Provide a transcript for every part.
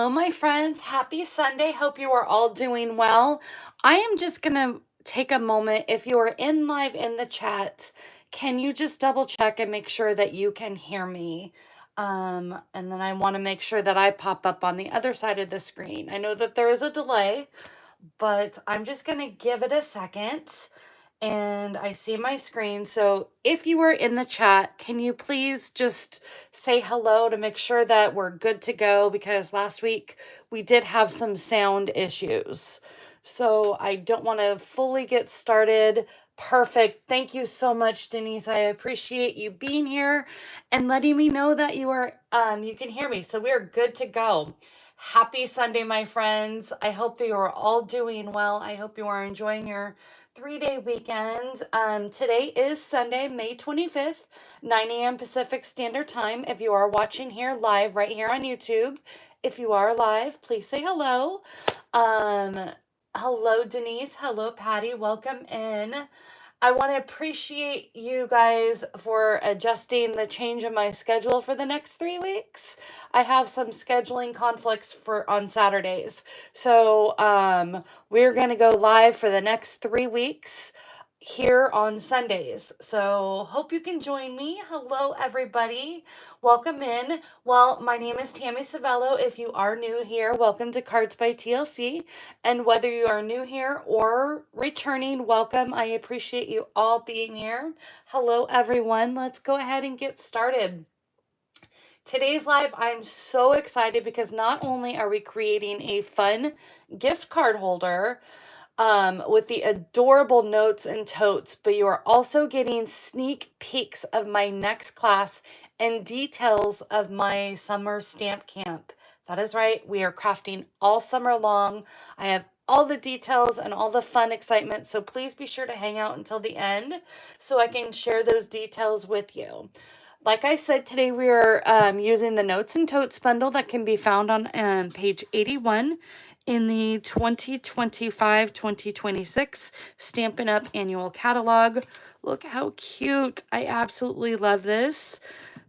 Hello, my friends. Happy Sunday. Hope you are all doing well. I am just going to take a moment. If you are in live in the chat, can you just double check and make sure that you can hear me? And then I want to make sure that I pop up on the other side of the screen. I know that there is a delay, but I'm just going to give it a second. And I see my screen. So if you are in the chat, can you please just say hello to make sure that we're good to go? Because last week we did have some sound issues. So I don't want to fully get started. Perfect. Thank you so much, Denise. I appreciate you being here and letting me know that you can hear me. So we are good to go. Happy Sunday, my friends. I hope that you are all doing well. I hope you are enjoying your 3-day weekend. Today is Sunday, May 25th, 9 a.m. Pacific Standard Time. If you are watching here live right here on YouTube, if you are live, please say hello. Hello, Denise. Hello, Patty. Welcome in. I want to appreciate you guys for adjusting the change in my schedule for the next 3 weeks. I have some scheduling conflicts on Saturdays. So we're going to go live for the next 3 weeks here on Sundays. So hope you can join me. Hello, everybody. Welcome in. Well, my name is Tammy Savello. If you are new here, welcome to Cards by TLC. And whether you are new here or returning, welcome. I appreciate you all being here. Hello, everyone. Let's go ahead and get started. Today's live, I'm so excited because not only are we creating a fun gift card holder with the adorable notes and totes, but you are also getting sneak peeks of my next class and details of my summer stamp camp. That is right. We are crafting all summer long. I have all the details and all the fun excitement, so please be sure to hang out until the end so I can share those details with you. Like I said, today we are using the Notes and Totes bundle that can be found on page 81 in the 2025-2026 Stampin' Up! Annual Catalog. Look how cute. I absolutely love this.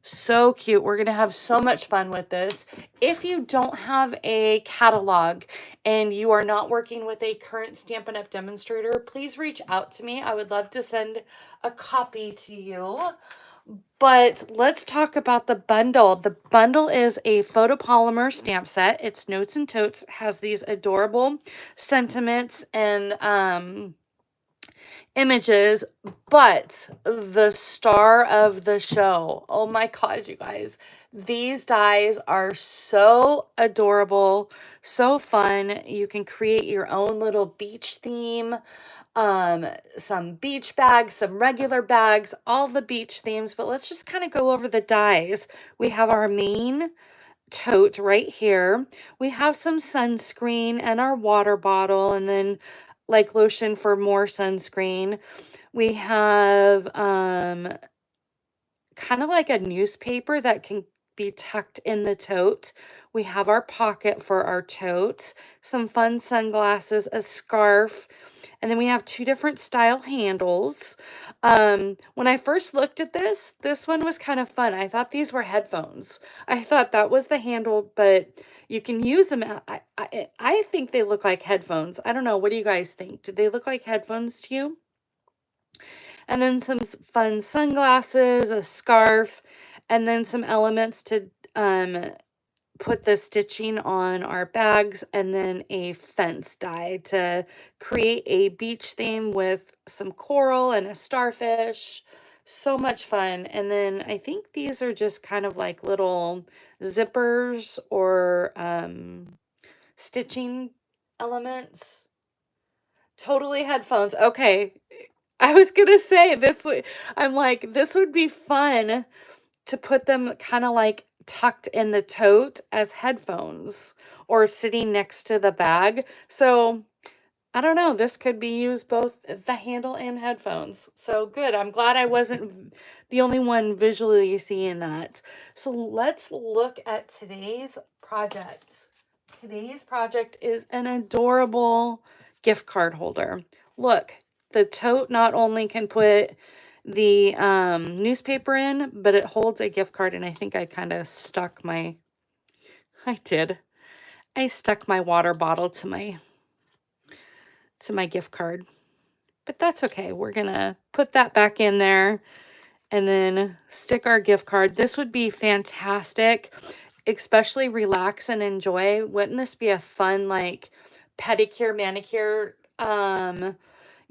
So cute. We're going to have so much fun with this. If you don't have a catalog and you are not working with a current Stampin' Up! Demonstrator, please reach out to me. I would love to send a copy to you. But let's talk about the bundle. The bundle is a photopolymer stamp set. It's Notes and Totes. It has these adorable sentiments and images, but the star of the show, oh my gosh, you guys, these dies are so adorable, so fun. You can create your own little beach theme, some beach bags, some regular bags, all the beach themes. But let's just kind of go over the dies. We have our main tote right here. We have some sunscreen and our water bottle, and then like lotion for more sunscreen. We have kind of like a newspaper that can be tucked in the tote. We have our pocket for our tote, some fun sunglasses, a scarf, and then we have 2 different style handles. When I first looked at this one was kind of fun. I thought these were headphones. I thought that was the handle, but you can use them. I think they look like headphones. I don't know. What do you guys think? Do they look like headphones to you? And then some fun sunglasses, a scarf, and then some elements to put the stitching on our bags, and then a fence die to create a beach theme with some coral and a starfish. So much fun. And then I think these are just kind of like little zippers or stitching elements. Totally headphones. Okay. I was gonna say this. I'm like, this would be fun to put them kind of like tucked in the tote as headphones or sitting next to the bag. So I don't know. This could be used both the handle and headphones. So good. I'm glad I wasn't the only one visually seeing that. So let's look at today's project. Today's project is an adorable gift card holder. Look, the tote not only can put the newspaper in, but it holds a gift card, and I think I kind of stuck my, I did. I stuck my water bottle to my gift card, but that's okay. We're gonna put that back in there and then stick our gift card. This would be fantastic, especially relax and enjoy. Wouldn't this be a fun, like, pedicure, manicure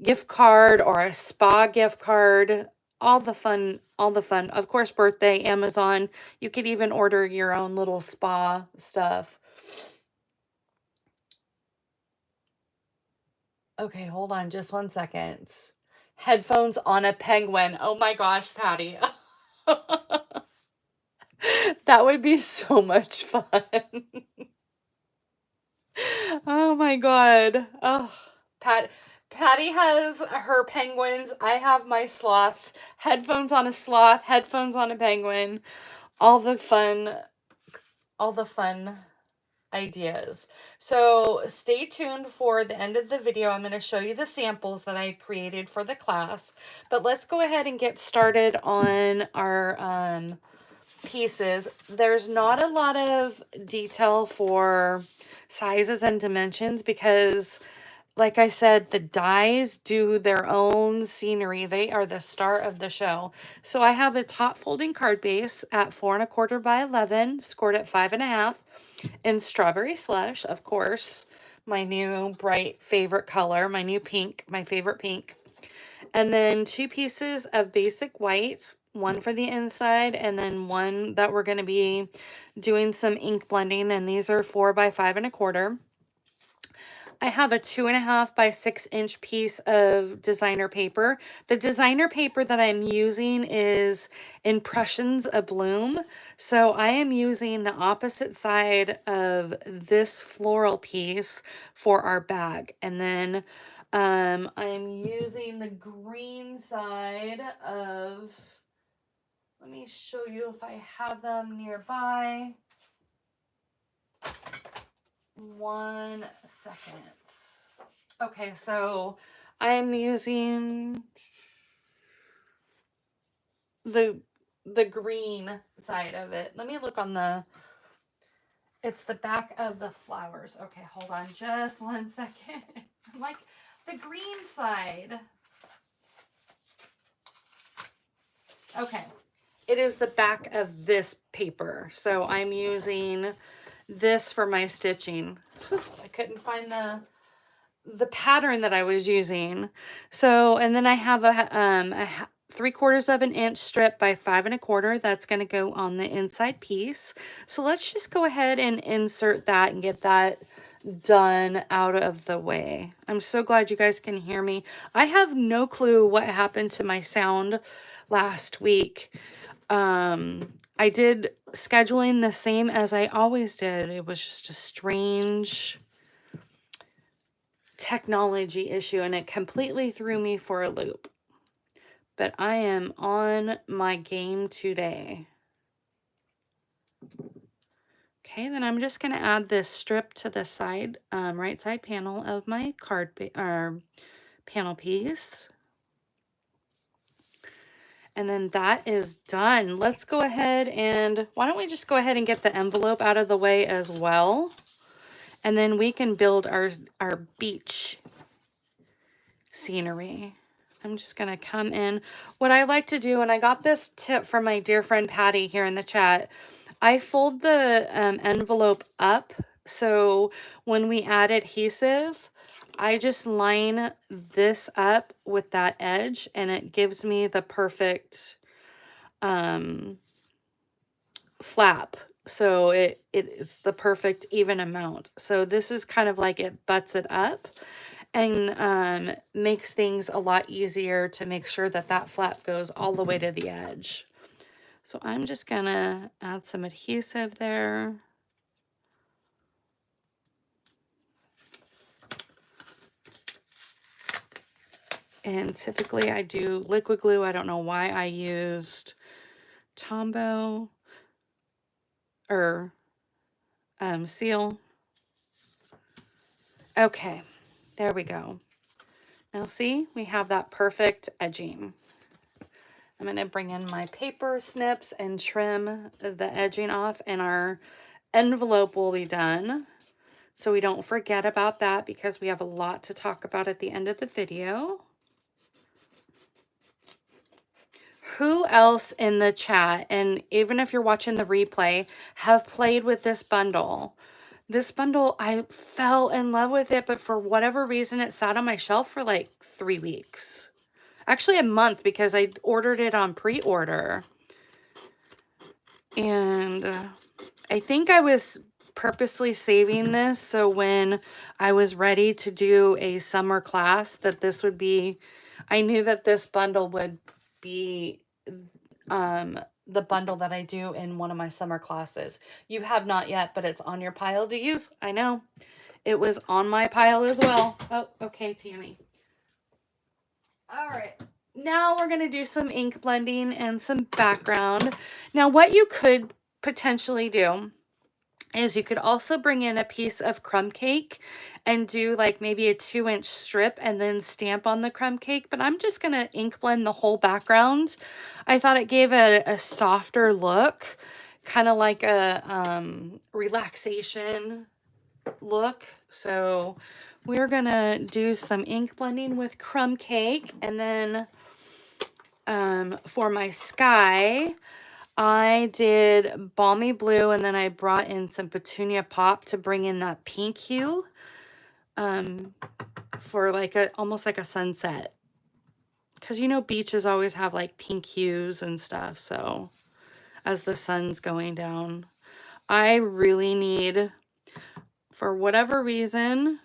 gift card or a spa gift card? All the fun, all the fun. Of course, birthday, Amazon. You could even order your own little spa stuff. Okay, hold on just 1 second. Headphones on a penguin. Oh my gosh, Patty. That would be so much fun. Oh my God. Oh, Patty has her penguins. I have my sloths. Headphones on a sloth, headphones on a penguin. All the fun, all the fun ideas. So stay tuned for the end of the video. I'm going to show you the samples that I created for the class. But let's go ahead and get started on our pieces. There's not a lot of detail for sizes and dimensions because, like I said, the dies do their own scenery. They are the star of the show. So I have a top folding card base at 4¼ by 11, scored at 5½, in Strawberry Slush, of course, my new bright favorite color, my new pink, my favorite pink. And then 2 pieces of basic white, one for the inside, and then one that we're going to be doing some ink blending, and these are 4 by 5¼ I have a 2½ by 6" piece of designer paper. The designer paper that I'm using is Impressions of Bloom. So I am using the opposite side of this floral piece for our bag. And then I'm using the green side of, let me show you if I have them nearby. 1 second. Okay, so I'm using the green side of it. Let me look on the, it's the back of the flowers. Okay, hold on just 1 second. I'm like, the green side. Okay, it is the back of this paper. So I'm using this for my stitching. I couldn't find the pattern that I was using. So, and then I have a 3/4 inch strip by 5¼ that's going to go on the inside piece. So let's just go ahead and insert that and get that done out of the way. I'm so glad you guys can hear me. I have no clue what happened to my sound last week. I did scheduling the same as I always did. It was just a strange technology issue and it completely threw me for a loop. But I am on my game today. Okay, then I'm just going to add this strip to the side, right side panel of my panel piece. And then that is done. Let's go ahead and, why don't we just go ahead and get the envelope out of the way as well. And then we can build our beach scenery. I'm just going to come in. What I like to do, and I got this tip from my dear friend Patty here in the chat, I fold the envelope up. So when we add adhesive, I just line this up with that edge and it gives me the perfect flap. So it's the perfect even amount. So this is kind of like it butts it up and makes things a lot easier to make sure that that flap goes all the way to the edge. So I'm just gonna add some adhesive there. And typically I do liquid glue. I don't know why I used Tombow or seal. Okay, there we go. Now see, we have that perfect edging. I'm going to bring in my paper snips and trim the edging off and our envelope will be done. so we don't forget about that because we have a lot to talk about at the end of the video. Who else in the chat, and even if you're watching the replay, have played with this bundle? This bundle, I fell in love with it, but for whatever reason, it sat on my shelf for like 3 weeks. Actually, a month, because I ordered it on pre-order. And I think I was purposely saving this so when I was ready to do a summer class, that this would be, I knew that this bundle would be the bundle that I do in one of my summer classes. You have not yet, but it's on your pile to use. I know. It was on my pile as well. Oh, okay, Tammy. All right. Now we're going to do some ink blending and some background. Now, what you could potentially do is you could also bring in a piece of crumb cake and do like maybe a 2-inch strip and then stamp on the crumb cake. But I'm just going to ink blend the whole background. I thought it gave a softer look, kind of like a relaxation look. So we're going to do some ink blending with crumb cake. And then for my sky, I did balmy blue, and then I brought in some petunia pop to bring in that pink hue for like almost like a sunset. Because you know beaches always have like pink hues and stuff, so as the sun's going down. I really need, for whatever reason,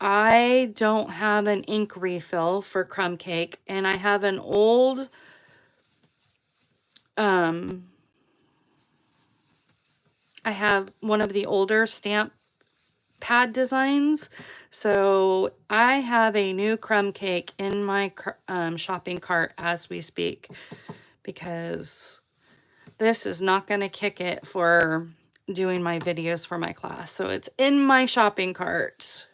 I don't have an ink refill for crumb cake, and I have an old I have one of the older stamp pad designs. So I have a new crumb cake in my shopping cart as we speak, because this is not going to kick it for doing my videos for my class. So it's in my shopping cart.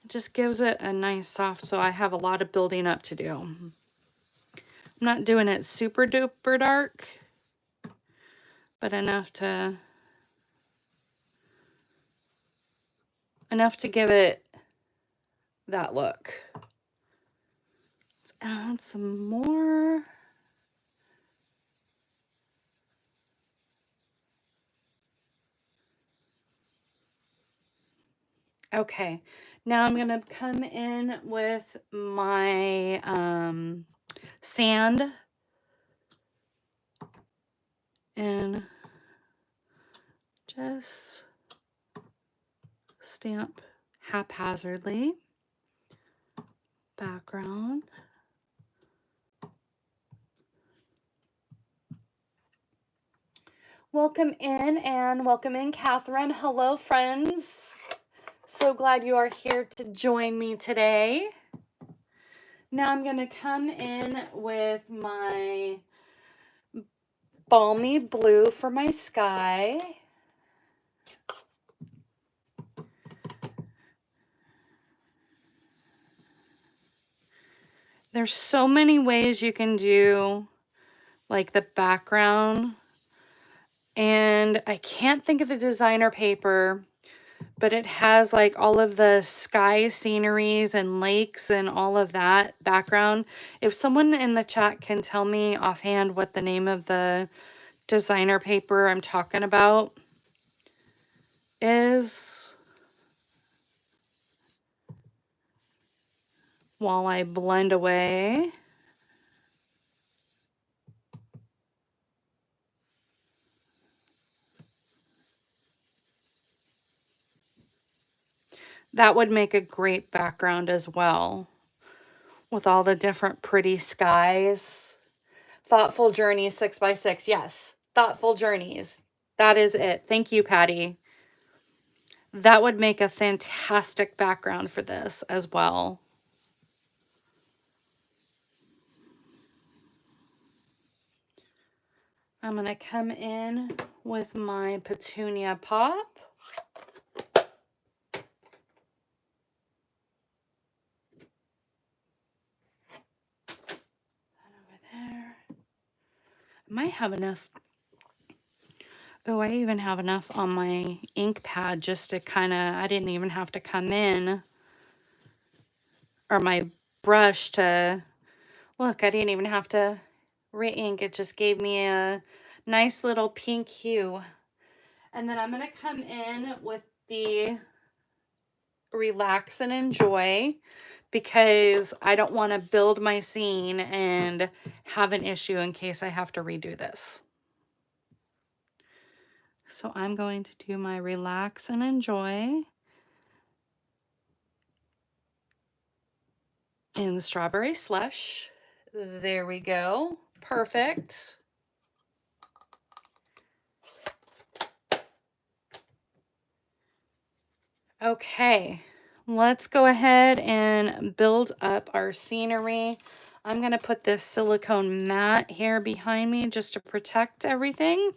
It just gives it a nice soft, so I have a lot of building up to do. I'm not doing it super duper dark, but enough to give it that look. Let's add some more. Okay, now I'm gonna come in with my sand and just stamp haphazardly. Background. Welcome in, Catherine. Hello, friends. So glad you are here to join me today. Now I'm gonna come in with my balmy blue for my sky. There's so many ways you can do like the background, and I can't think of the designer paper, but it has like all of the sky sceneries and lakes and all of that background. If someone in the chat can tell me offhand what the name of the designer paper I'm talking about is, while I blend away. That would make a great background as well, with all the different pretty skies. Thoughtful Journeys 6x6. Yes, Thoughtful Journeys. That is it. Thank you, Patty. That would make a fantastic background for this as well. I'm going to come in with my petunia pop. Over there. I might have enough. Oh, I even have enough on my ink pad just to kind of, I didn't even have to come in, or my brush to, look, I didn't even have to re-ink. It just gave me a nice little pink hue. And then I'm going to come in with the Relax and Enjoy, because I don't want to build my scene and have an issue in case I have to redo this. So I'm going to do my Relax and Enjoy in Strawberry Slush. There we go. Perfect. Okay, let's go ahead and build up our scenery. I'm going to put this silicone mat here behind me just to protect everything,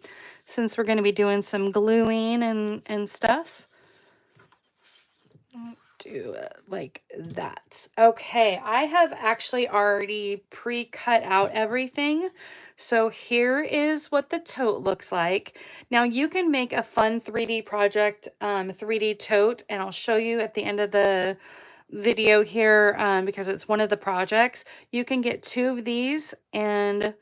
since we're going to be doing some gluing and stuff. Do it like that. Okay, I have actually already pre-cut out everything. So here is what the tote looks like. Now you can make a fun 3D project, 3D tote, and I'll show you at the end of the video here, because it's one of the projects. You can get 2 of these and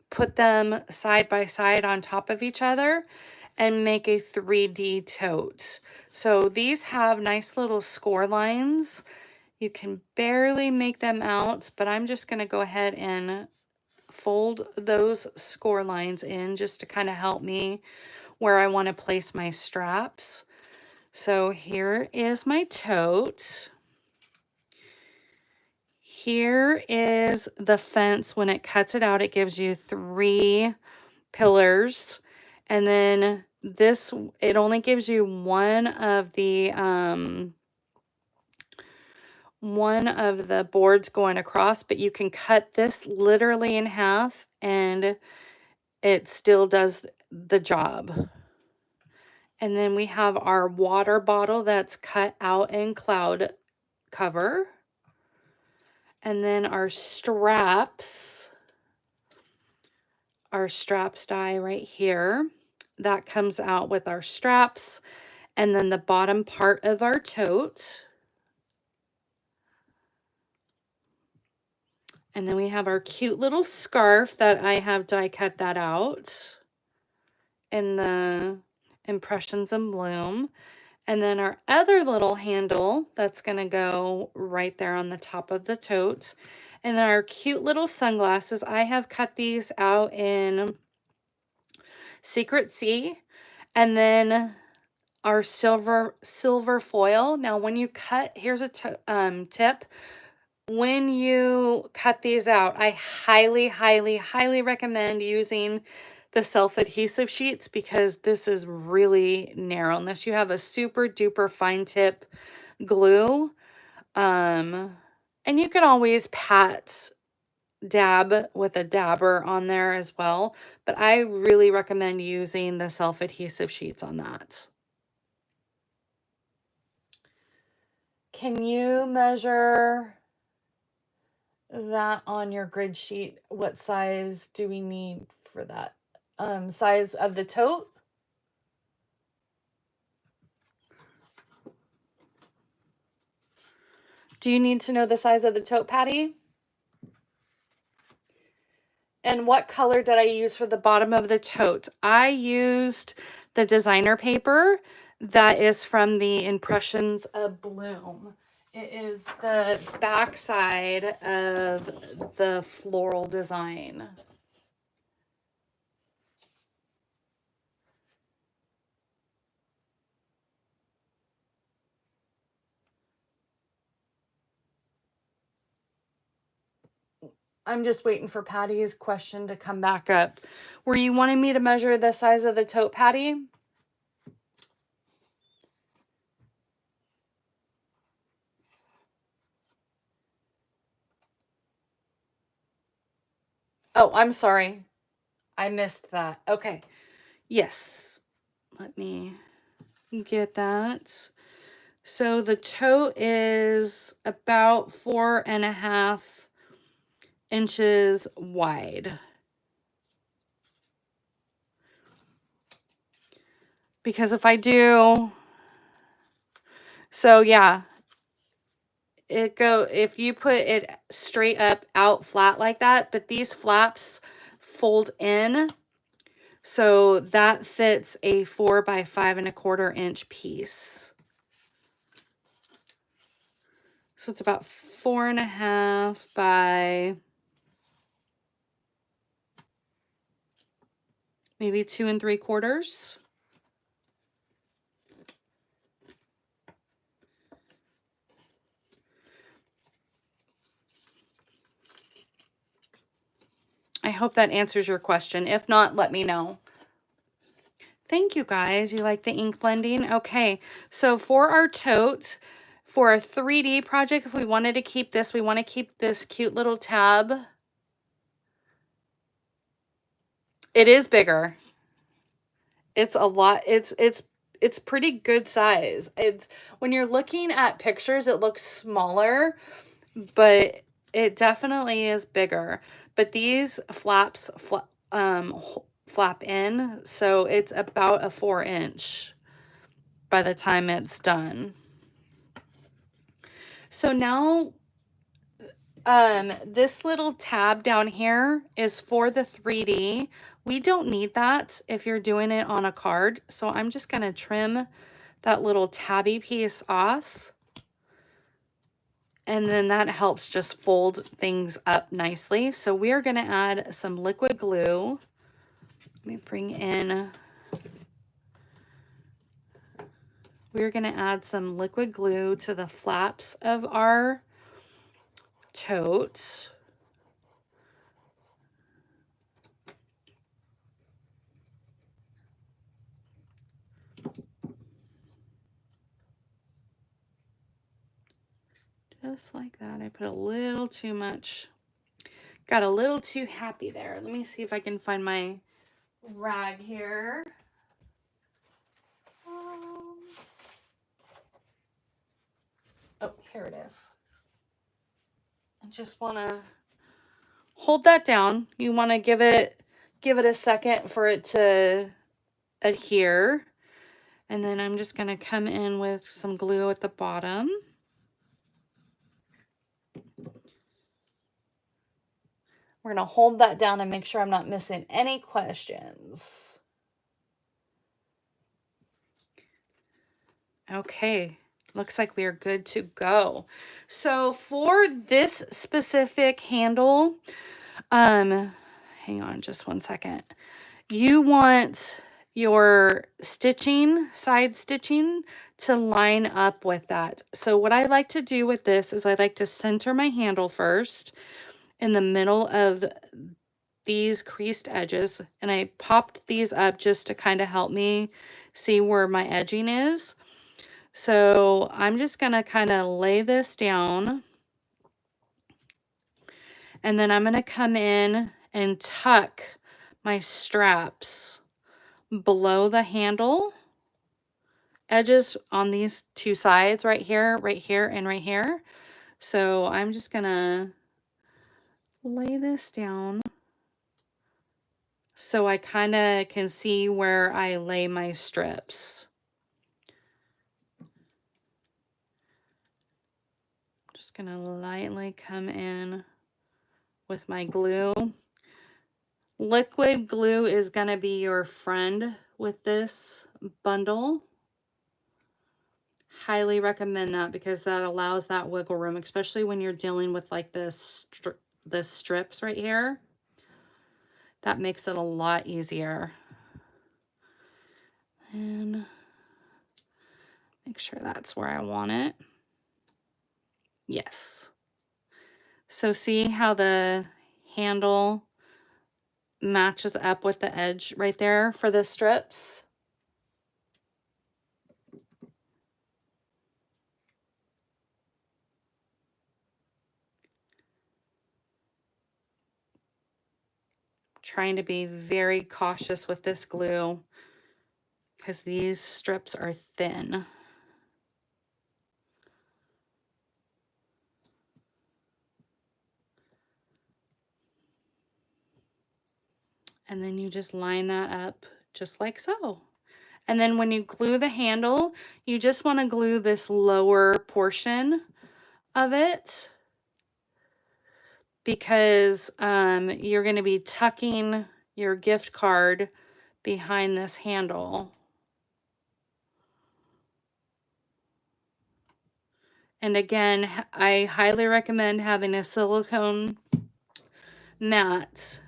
put them side by side on top of each other and make a 3D tote. So these have nice little score lines. You can barely make them out, but I'm just going to go ahead and fold those score lines in just to kind of help me where I want to place my straps. So here is my tote. Here is the fence. When it cuts it out, it gives you 3 pillars, and then this, it only gives you one of the boards going across, but you can cut this literally in half and it still does the job. And then we have our water bottle that's cut out in cloud cover, and then our straps die right here. That comes out with our straps. And then the bottom part of our tote. And then we have our cute little scarf that I have die cut that out in the Impressions in Bloom. And then our other little handle that's going to go right there on the top of the tote. And then our cute little sunglasses. I have cut these out in Secret Sea. And then our silver foil. Now when you cut, here's a tip. When you cut these out, I highly, highly, highly recommend using the self-adhesive sheets, because this is really narrow unless you have a super duper fine tip glue. And you can always dab with a dabber on there as well, but I really recommend using the self-adhesive sheets on that. Can you measure that on your grid sheet? What size do we need for that? Size of the tote? Do you need to know the size of the tote, Patty? And what color did I use for the bottom of the tote? I used the designer paper that is from the Impressions of Bloom. It is the back side of the floral design. I'm just waiting for Patty's question to come back up. Were you wanting me to measure the size of the tote, Patty? Oh, I'm sorry. I missed that. Okay. Yes. Let me get that. So the tote is about 4.5 inches wide. Because if I do, so yeah, if you put it straight up out flat like that, but these flaps fold in, so that fits a 4 by 5¼ piece. So it's about 4.5 by maybe 2 3/4. I hope that answers your question. If not, let me know. Thank you guys. You like the ink blending? Okay, so for our tote, for a 3D project, if we wanted to keep this, we want to keep this cute little tab. It is bigger. It's a lot. It's pretty good size. It's when you're looking at pictures, it looks smaller, but it definitely is bigger. But these flaps flap in, so it's about a 4" by the time it's done. So now this little tab down here is for the 3D. We don't need that if you're doing it on a card. So I'm just going to trim that little tabby piece off. And then that helps just fold things up nicely. So we're going to add some liquid glue. Let me bring in, we're going to add some liquid glue to the flaps of our tote. Just like that. I put a little too much. Got a little too happy there. Let me see if I can find my rag here. Oh, here it is. I just want to hold that down. You want to give it a second for it to adhere. And then I'm just going to come in with some glue at the bottom. We're going to hold that down and make sure I'm not missing any questions. Okay, looks like we are good to go. So for this specific handle, hang on just one second. You want your stitching, side stitching, to line up with that. So what I like to do with this is I like to center my handle first in the middle of these creased edges, and I popped these up just to kind of help me see where my edging is. So I'm just going to kind of lay this down, and then I'm going to come in and tuck my straps below the handle edges on these two sides right here, and right here. So I'm just going to lay this down so I kind of can see where I lay my strips. Just going to lightly come in with my glue. Liquid glue is going to be your friend with this bundle. Highly recommend that because that allows that wiggle room, especially when you're dealing with like the strips right here. That makes it a lot easier. And make sure that's where I want it. Yes. So see how the handle matches up with the edge right there for the strips? Trying to be very cautious with this glue because these strips are thin. And then you just line that up just like so. And then when you glue the handle, you just want to glue this lower portion of it, because you're going to be tucking your gift card behind this handle. And again, I highly recommend having a silicone mat.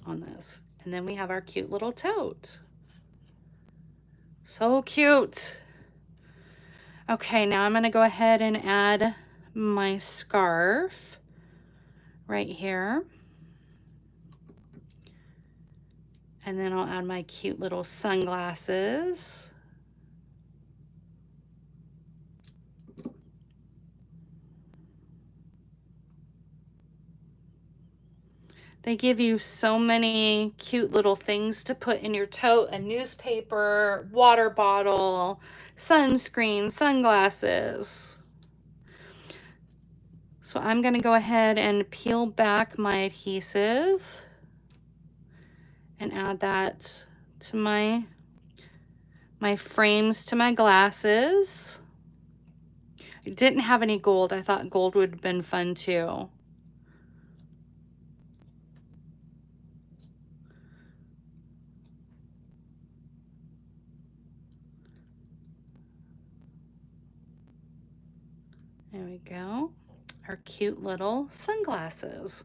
On this. And then we have our cute little tote. So cute. Okay, now I'm going to go ahead and add my scarf right here. And then I'll add my cute little sunglasses. They give you so many cute little things to put in your tote: a newspaper, water bottle, sunscreen, sunglasses. So I'm going to go ahead and peel back my adhesive and add that to my frames to my glasses. I didn't have any gold. I thought gold would have been fun too. There we go. Our cute little sunglasses.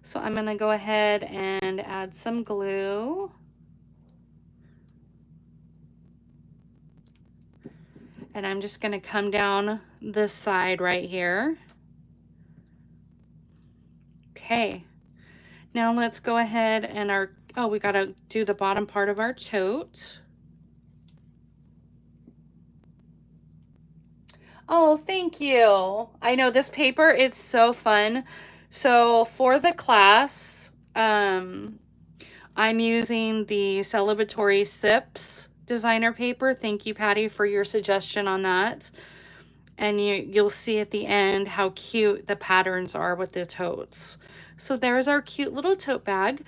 So I'm going to go ahead and add some glue. And I'm just going to come down this side right here. Okay. Now let's go ahead and we got to do the bottom part of our tote. Oh, thank you. I know this paper, it's so fun. So for the class, I'm using the Celebratory Sips designer paper. Thank you, Patty, for your suggestion on that. And you'll see at the end how cute the patterns are with the totes. So there's our cute little tote bag.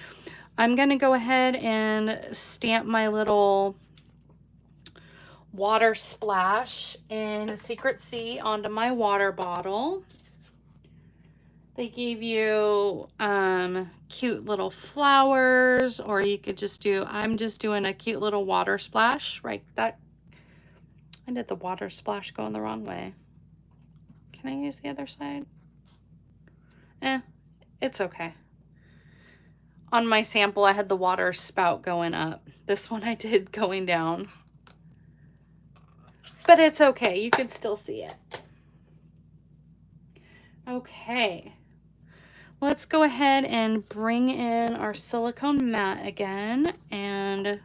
I'm going to go ahead and stamp my little water splash in Secret Sea onto my water bottle. They gave you cute little flowers, or you could just do, I'm just doing a cute little water splash, right? That, I did the water splash going the wrong way. Can I use the other side? It's okay. On my sample, I had the water spout going up. This one I did going down. But it's okay, you can still see it. Okay. Let's go ahead and bring in our silicone mat again and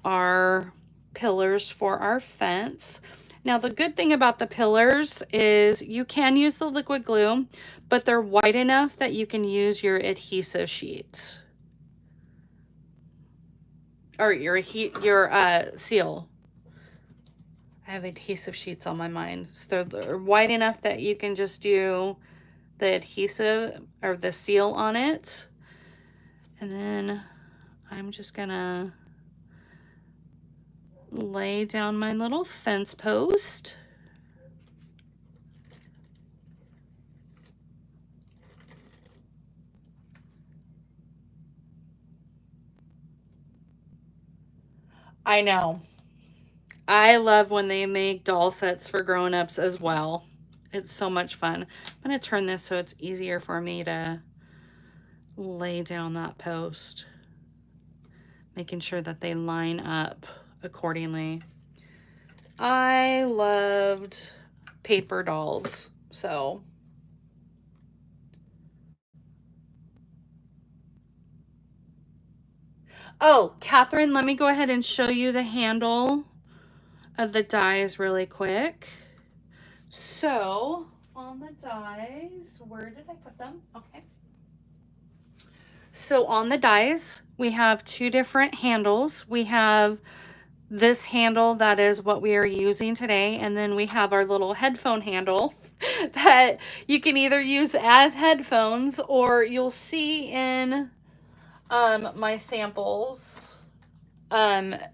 our pillars for our fence. Now, the good thing about the pillars is you can use the liquid glue, but they're wide enough that you can use your adhesive sheets. Or your seal. I have adhesive sheets on my mind. So they're wide enough that you can just do the adhesive or the seal on it. And then I'm just gonna lay down my little fence post. I know. I love when they make doll sets for grown-ups as well. It's so much fun. I'm going to turn this so it's easier for me to lay down that post, making sure that they line up accordingly. I loved paper dolls, so. Oh, Catherine, let me go ahead and show you the handle of the dies really quick. So on the dies, where did I put them? Okay. So on the dies, we have two different handles. We have this handle, that is what we are using today. And then we have our little headphone handle that you can either use as headphones, or you'll see in my samples that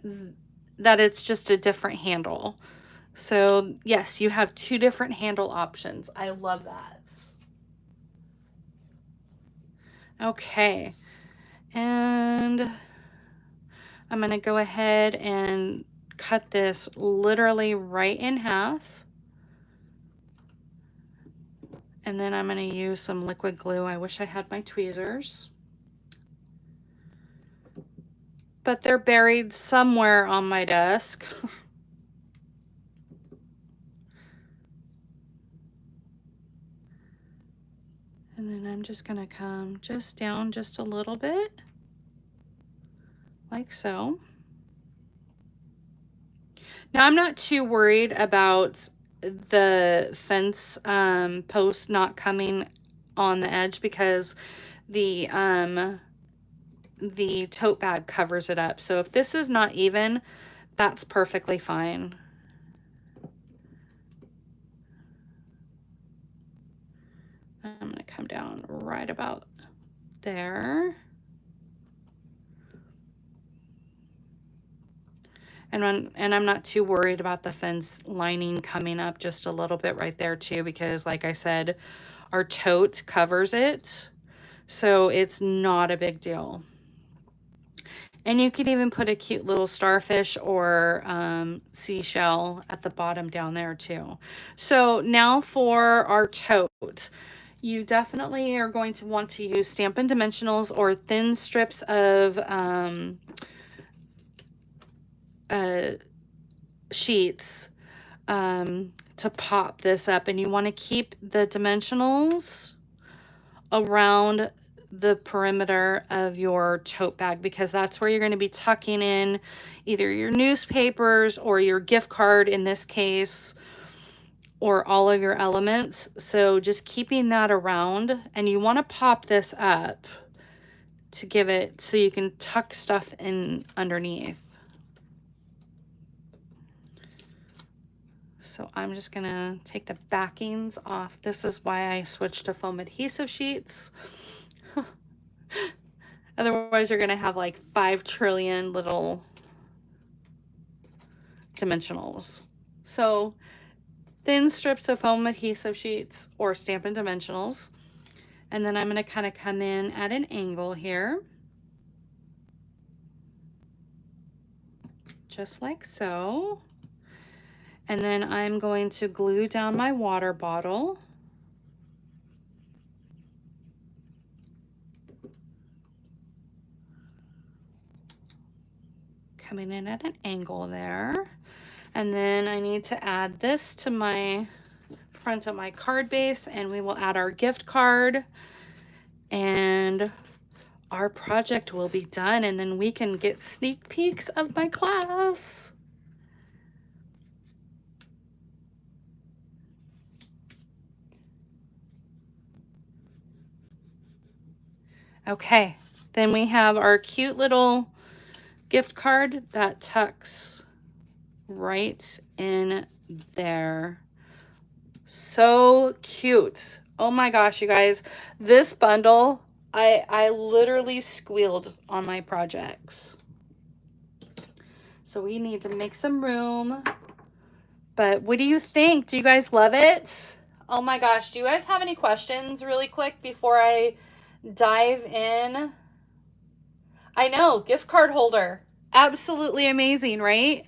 it's just a different handle. So yes, you have two different handle options. I love that. Okay, and I'm gonna go ahead and cut this literally right in half. And then I'm gonna use some liquid glue. I wish I had my tweezers, but they're buried somewhere on my desk. And then I'm just gonna come just down just a little bit, like so. Now I'm not too worried about the fence post not coming on the edge, because the tote bag covers it up. So if this is not even, that's perfectly fine. I'm going to come down right about there. And I'm not too worried about the fence lining coming up just a little bit right there too, because like I said, our tote covers it. So it's not a big deal. And you could even put a cute little starfish or seashell at the bottom down there too. So now for our tote. You definitely are going to want to use Stampin' Dimensionals or thin strips of sheets to pop this up. And you want to keep the dimensionals around the perimeter of your tote bag, because that's where you're going to be tucking in either your newspapers or your gift card in this case, or all of your elements. So just keeping that around, and you want to pop this up to give it so you can tuck stuff in underneath. So I'm just gonna take the backings off. This is why I switched to foam adhesive sheets. Otherwise you're gonna have like 5 trillion little dimensionals. So thin strips of foam adhesive sheets or Stampin' Dimensionals. And then I'm going to kind of come in at an angle here. Just like so. And then I'm going to glue down my water bottle. Coming in at an angle there. And then I need to add this to my front of my card base, and we will add our gift card, and our project will be done, and then we can get sneak peeks of my class. Okay, then we have our cute little gift card that tucks right in there. So cute. Oh my gosh, you guys, this bundle, I literally squealed on my projects. So we need to make some room. But what do you think? Do you guys love it? Oh my gosh, do you guys have any questions really quick before I dive in? I know, gift card holder. Absolutely amazing, right?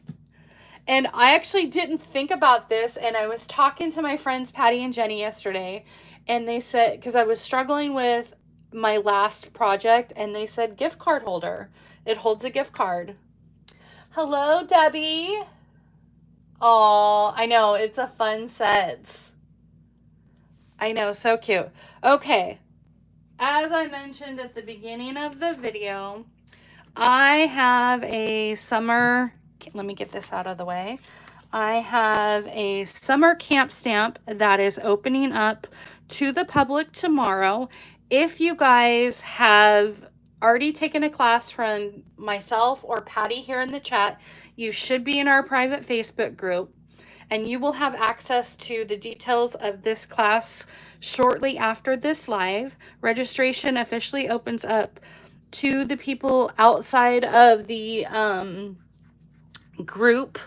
And I actually didn't think about this, and I was talking to my friends Patty and Jenny yesterday, and they said, because I was struggling with my last project, and they said gift card holder. It holds a gift card. Hello, Debbie. Oh, I know, it's a fun set. I know, so cute. Okay, as I mentioned at the beginning of the video, I have a summer, let me get this out of the way. I have a summer camp stamp that is opening up to the public tomorrow. If you guys have already taken a class from myself or Patty here in the chat, You should be in our private Facebook group, and you will have access to the details of this class shortly after this live. Registration officially opens up to the people outside of the group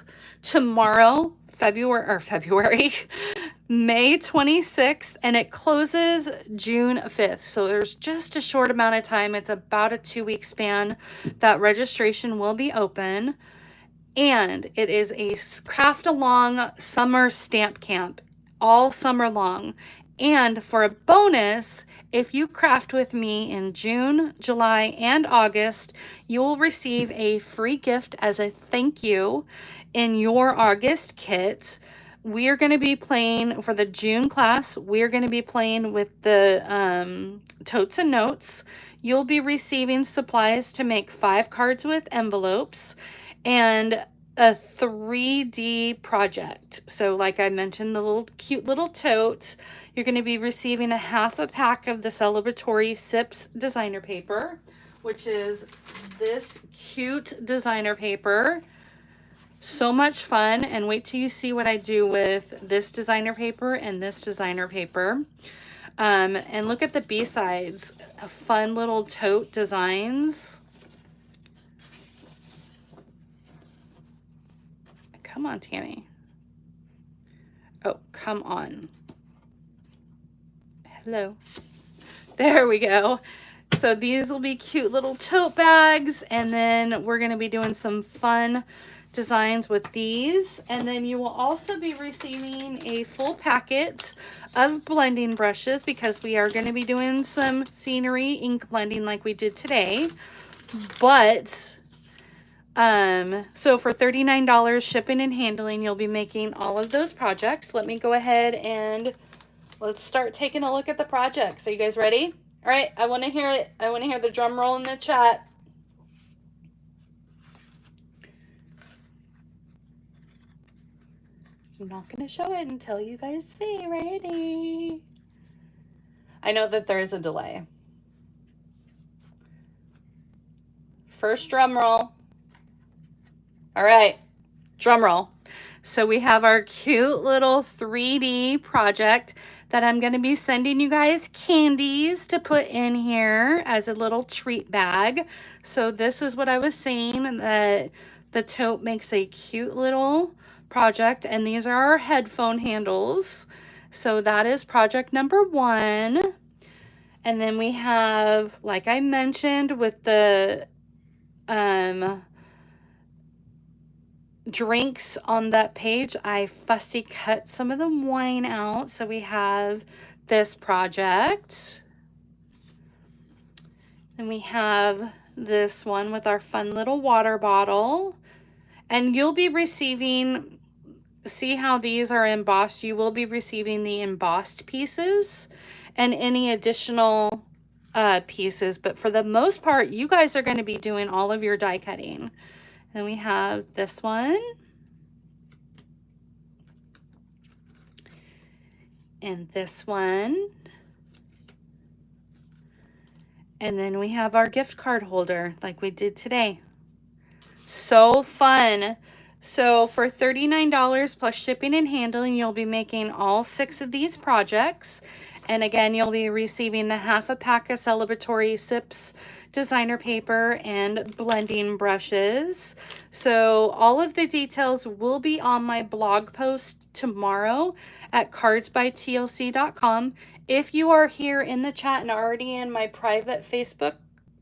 tomorrow, February May 26th, and it closes June 5th. So there's just a short amount of time. It's about a 2-week span that registration will be open. And it is a craft along summer stamp camp all summer long. And for a bonus, if you craft with me in June, July, and August, you will receive a free gift as a thank you in your August kit. We are going to be playing for the June class. We're going to be playing with the Totes and Notes. You'll be receiving supplies to make 5 cards with envelopes and a 3D project. So like I mentioned, the little cute little tote, you're going to be receiving a half a pack of the celebratory Sips designer paper, which is this cute designer paper. So much fun, and wait till you see what I do with this designer paper and this designer paper. And look at the B-sides, fun little tote designs. Come on, Tammy. Oh, come on. Hello. There we go. So these will be cute little tote bags, and then we're going to be doing some fun designs with these. And then you will also be receiving a full packet of blending brushes, because we are going to be doing some scenery ink blending like we did today. But so for $39 shipping and handling, you'll be making all of those projects. Let me go ahead and let's start taking a look at the projects. Are you guys ready? All right, I want to hear it. I want to hear the drum roll in the chat. I'm not going to show it until you guys say ready. I know that there is a delay. First drum roll. All right, drum roll. So we have our cute little 3D project that I'm going to be sending you guys candies to put in here as a little treat bag. So this is what I was saying, that the tote makes a cute little project, and these are our headphone handles. So that is project number 1. And then we have, like I mentioned, with the drinks on that page, I fussy cut some of the wine out. So we have this project. Then we have this one with our fun little water bottle. And you'll be receiving, see how these are embossed? You will be receiving the embossed pieces and any additional pieces. But for the most part, you guys are going to be doing all of your die cutting. Then we have this one. And this one. And then we have our gift card holder like we did today. So fun. So for $39 plus shipping and handling, you'll be making all 6 of these projects. And again, you'll be receiving the half a pack of celebratory Sips designer paper and blending brushes. So all of the details will be on my blog post tomorrow at cardsbytlc.com. If you are here in the chat and already in my private Facebook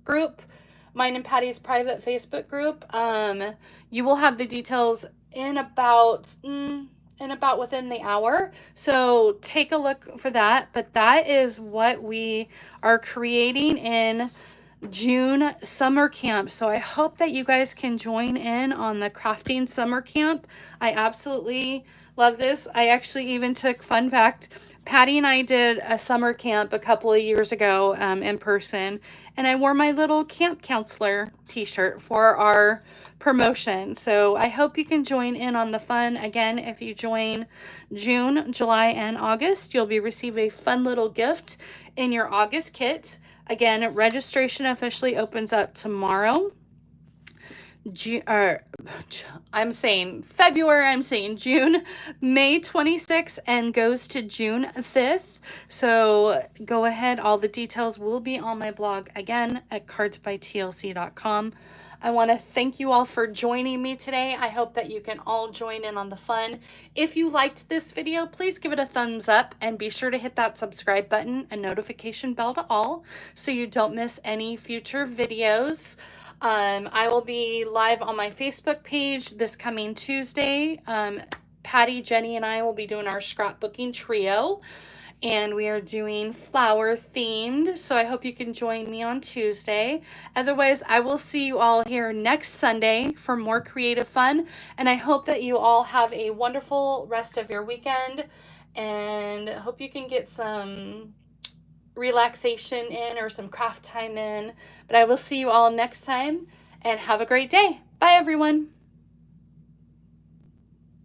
group, mine and Patty's private Facebook group, you will have the details in about within the hour. So take a look for that. But that is what we are creating in June summer camp. So I hope that you guys can join in on the crafting summer camp. I absolutely love this. I actually even took, fun fact, Patty and I did a summer camp a couple of years ago in person, and I wore my little camp counselor t-shirt for our promotion. So I hope you can join in on the fun. Again, if you join June, July, and August, you'll be receiving a fun little gift in your August kit. Again, registration officially opens up tomorrow. June, or I'm saying February, I'm saying June, May 26th and goes to June 5th. So go ahead. All the details will be on my blog again at cardsbytlc.com. I want to thank you all for joining me today. I hope that you can all join in on the fun. If you liked this video, please give it a thumbs up and be sure to hit that subscribe button and notification bell to all so you don't miss any future videos. I will be live on my Facebook page this coming Tuesday. Patty, Jenny, and I will be doing our scrapbooking trio, and we are doing flower themed. So I hope you can join me on Tuesday. Otherwise, I will see you all here next Sunday for more creative fun. And I hope that you all have a wonderful rest of your weekend, and hope you can get some relaxation in or some craft time in. But I will see you all next time, and have a great day. Bye, everyone.